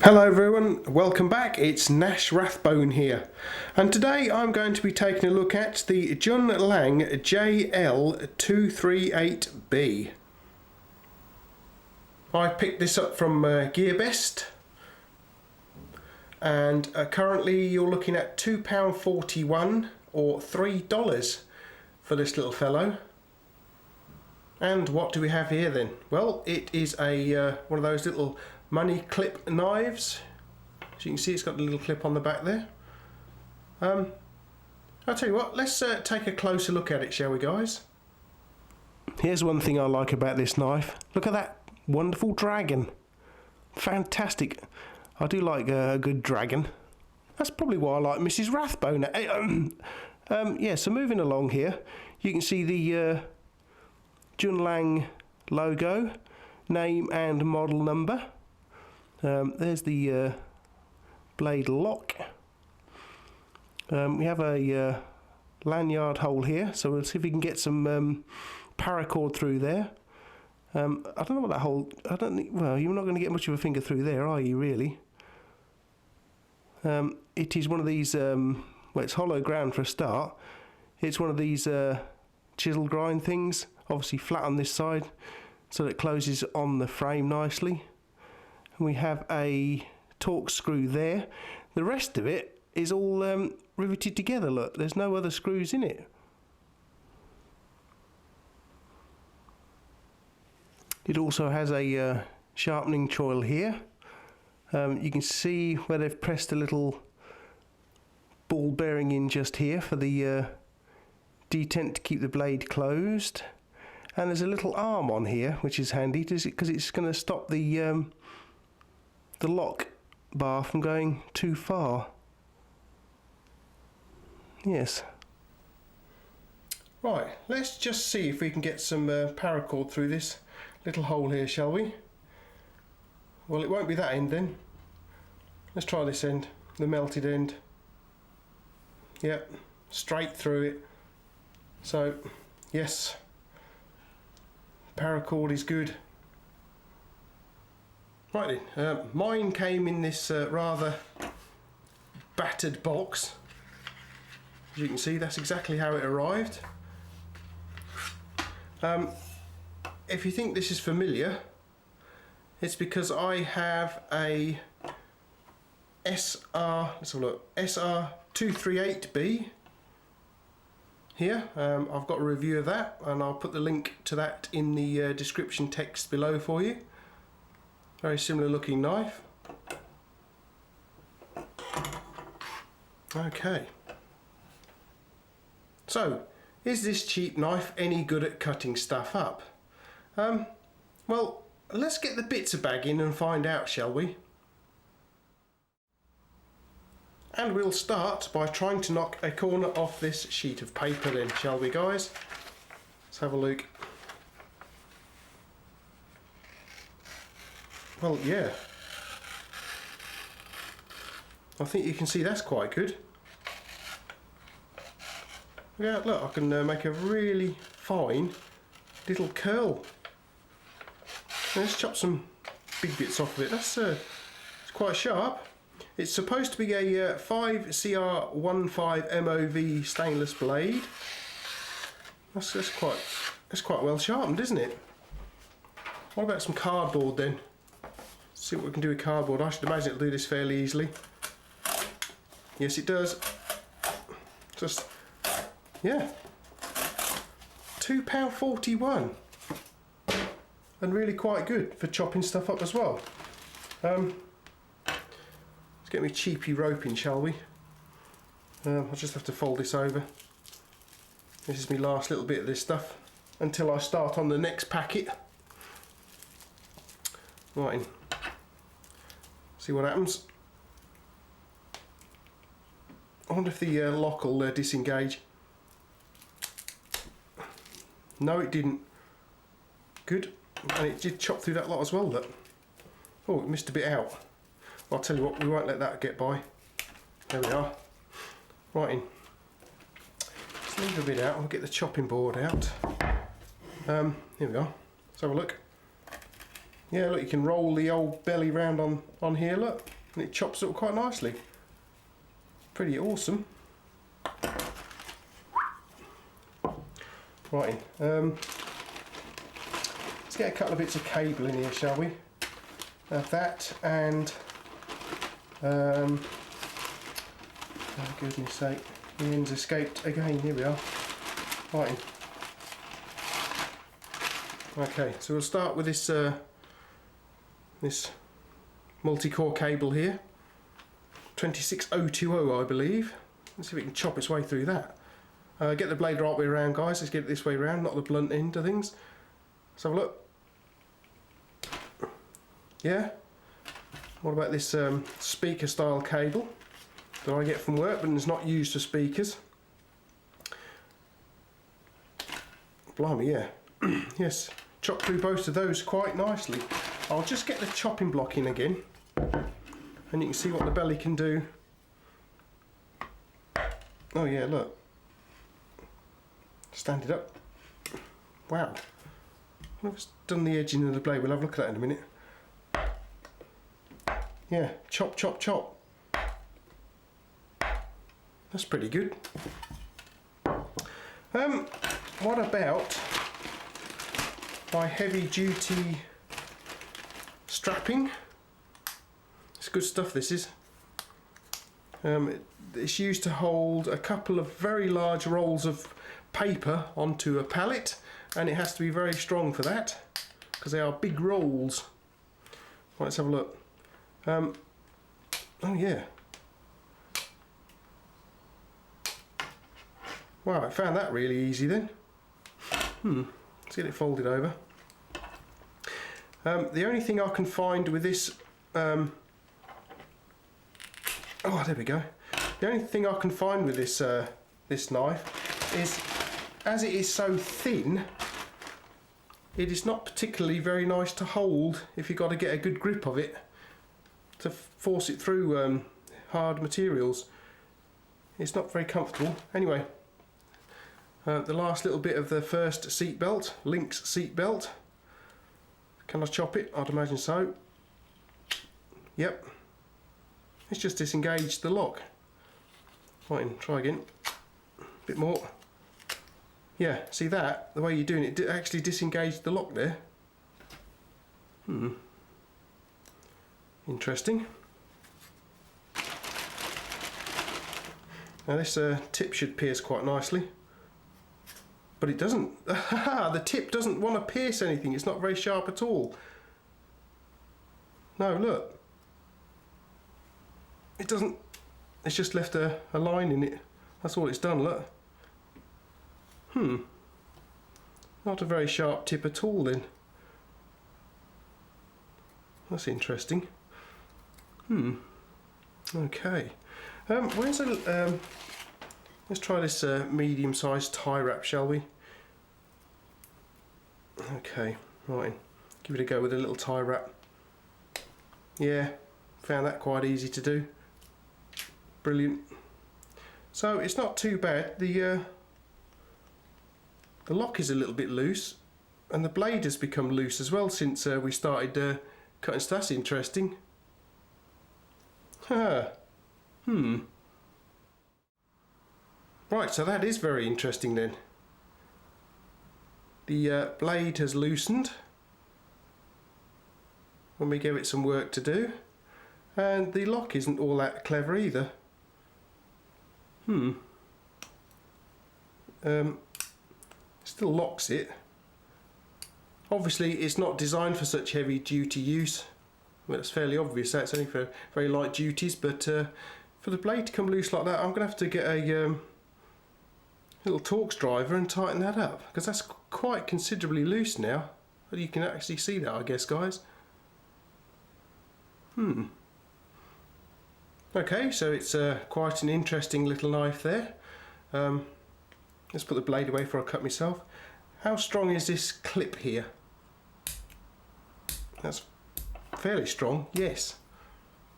Hello everyone, welcome back. It's Nash Rathbone here, and today I'm going to be taking a look at the Jun Lang JL-238B. I picked this up from GearBest, and currently you're looking at £2.41 or $3 for this little fellow. And what do we have here then? Well, it is a one of those little money clip knives. As you can see, it's got a little clip on the back there. I'll tell you what, let's take a closer look at it, shall we, guys? Here's one thing I like about this knife. Look at that wonderful dragon. Fantastic. I do like a good dragon. That's probably why I like Mrs. Rathbone. Yeah, so moving along here, you can see the Jun Lang logo, name and model number. There's the blade lock. We have a lanyard hole here, so we'll see if we can get some paracord through there. I don't know what that hole. I don't think. Well, you're not going to get much of a finger through there, are you? Really? It is one of these. Well, it's hollow ground for a start. It's one of these chisel grind things. Obviously flat on this side, so that it closes on the frame nicely. And we have a torque screw there. The rest of it is all riveted together. Look, there's no other screws in it. It also has a sharpening choil here. You can see where they've pressed a little ball bearing in just here for the detent to keep the blade closed. And there's a little arm on here, which is handy because it's going to stop the lock bar from going too far. Yes. Right, let's just see if we can get some paracord through this little hole here, shall we? Well, it won't be that end then. Let's try this end, the melted end. Yep, straight through it. So, yes, paracord is good. Right then, mine came in this rather battered box. As you can see, that's exactly how it arrived. If you think this is familiar, it's because I have a let's have a look, SR238B here. I've got a review of that, and I'll put the link to that in the description text below for you. Very similar looking knife. Okay. So, is this cheap knife any good at cutting stuff up? Well, let's get the bits bag in and find out, shall we? And we'll start by trying to knock a corner off this sheet of paper then, shall we, guys? Let's have a look. Well, yeah. I think you can see that's quite good. Yeah, look, I can make a really fine little curl. Let's chop some big bits off of it. That's it's quite sharp. It's supposed to be a 5CR15 MOV stainless blade. That's quite well sharpened, isn't it? What about some cardboard then? See what we can do with cardboard. I should imagine it'll do this fairly easily. Yes, it does. Just, yeah. £2.41. And really quite good for chopping stuff up as well. Let's get me cheapy rope in, shall we? I'll just have to fold this over. This is my last little bit of this stuff until I start on the next packet. Right. See what happens. I wonder if the lock will disengage. No, it didn't. Good. And it did chop through that lot as well, look. Oh, it missed a bit out. I'll tell you what, we won't let that get by. There we are. Right in. Just leave a bit out, I'll get the chopping board out. Here we are. Let's have a look. Yeah, look, you can roll the old belly round on here, look. and it chops up quite nicely. Pretty awesome. Right, let's get a couple of bits of cable in here, shall we? That and oh goodness sake, the ends escaped again. Here we are. Right. Okay, so we'll start with this this multi-core cable here, 26020, I believe. Let's see if we can chop its way through that. Get the blade the right way around, guys. Let's get it this way around, not the blunt end of things. Let's have a look. Yeah. What about this speaker style cable that I get from work, but it's not used for speakers? Blimey, yeah. Yes, chop through both of those quite nicely. I'll just get the chopping block in again, and you can see what the belly can do. Oh yeah, look. Stand it up. Wow. I've just done the edging of the blade. We'll have a look at that in a minute. Yeah, chop, chop, chop. That's pretty good. What about my heavy duty strapping? It's good stuff, this is. It's used to hold a couple of very large rolls of paper onto a pallet, and it has to be very strong for that because they are big rolls. Right, let's have a look. Oh yeah. Wow, I found that really easy then. Let's get it folded over. The only thing I can find with this oh, there we go. The only thing I can find with this this knife is, as it is so thin, it is not particularly very nice to hold if you've got to get a good grip of it to force it through hard materials. It's not very comfortable. Anyway, the last little bit of the first seat belt, Link's seat belt. Can I chop it? I'd imagine so. Yep. It's just disengaged the lock. Right, try again. A bit more. Yeah, see that? The way you're doing it, actually disengaged the lock there. Interesting. Now this tip should pierce quite nicely. But it doesn't. The tip doesn't want to pierce anything. It's not very sharp at all. No, look. It doesn't. It's just left a line in it. That's all it's done, look. Not a very sharp tip at all then. That's interesting. Okay. Where's a let's try this medium-sized tie wrap, shall we? Okay, right. Give it a go with a little tie wrap. Yeah, found that quite easy to do. Brilliant. So it's not too bad. The lock is a little bit loose, and the blade has become loose as well since we started cutting. So that's interesting. Right, so that is very interesting then. The blade has loosened when we give it some work to do, and the lock isn't all that clever either. Still locks it. Obviously it's not designed for such heavy duty use. Well, it's fairly obvious that it's only for very light duties, but for the blade to come loose like that, I'm going to have to get a little Torx driver and tighten that up, because that's quite considerably loose now. But you can actually see that, I guess, guys. Okay, so it's quite an interesting little knife there. Let's put the blade away before I cut myself. How strong is this clip here? That's fairly strong, yes.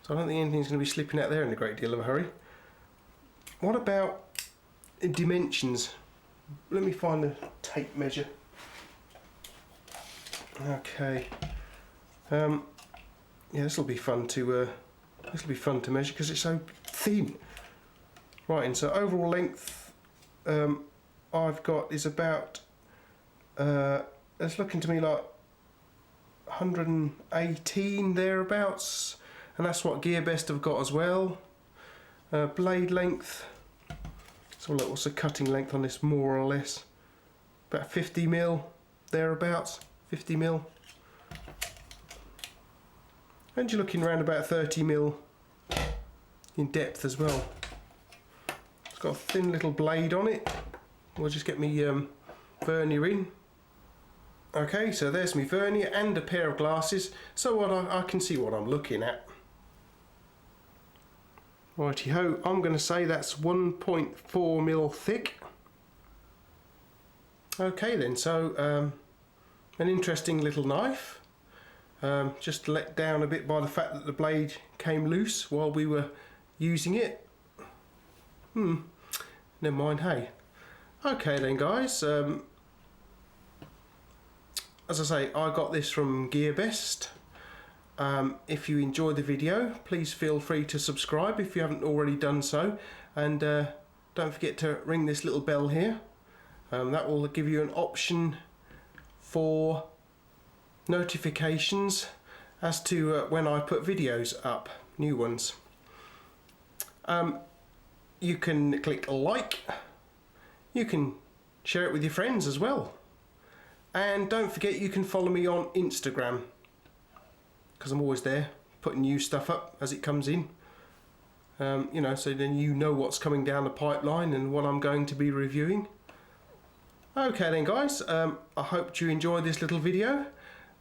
So I don't think anything's going to be slipping out there in a great deal of a hurry. What about dimensions? Let me find the tape measure. Okay. Yeah, this will be fun to This will be fun to measure because it's so thin. Right, and so overall length I've got is about, it's looking to me like 118 thereabouts, and that's what GearBest have got as well. Blade length, so look, what's the cutting length on this more or less? About 50 mil thereabouts, 50 mil. And you're looking around about 30 mil in depth as well. It's got a thin little blade on it. We'll just get me vernier in. Okay, so there's my vernier and a pair of glasses, so what I can see what I'm looking at. Righty ho, I'm going to say that's 1.4 mil thick. Okay then, so an interesting little knife. Just let down a bit by the fact that the blade came loose while we were using it. Never mind, hey. Okay then guys, as I say, I got this from GearBest. If you enjoyed the video, please feel free to subscribe if you haven't already done so, and don't forget to ring this little bell here. That will give you an option for notifications as to when I put videos up, new ones. You can click like, you can share it with your friends as well, and don't forget you can follow me on Instagram, because I'm always there putting new stuff up as it comes in, you know, so then you know what's coming down the pipeline and what I'm going to be reviewing. Okay then guys, I hope you enjoyed this little video,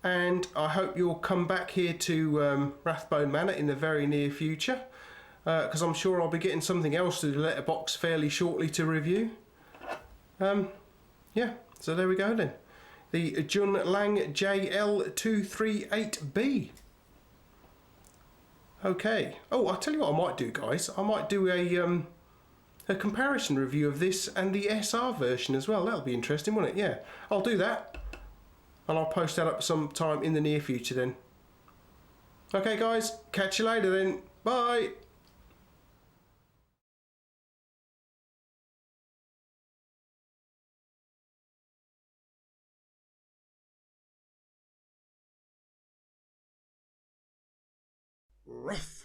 and I hope you'll come back here to Rathbone Manor in the very near future, because I'm sure I'll be getting something else to the letterbox fairly shortly to review. Yeah, so there we go then. The Jun Lang JL-238B. Okay. Oh, I'll tell you what I might do, guys. I might do a comparison review of this and the SR version as well. That'll be interesting, won't it? Yeah, I'll do that. And I'll post that up sometime in the near future then. Okay guys, catch you later then. Bye. Ruff.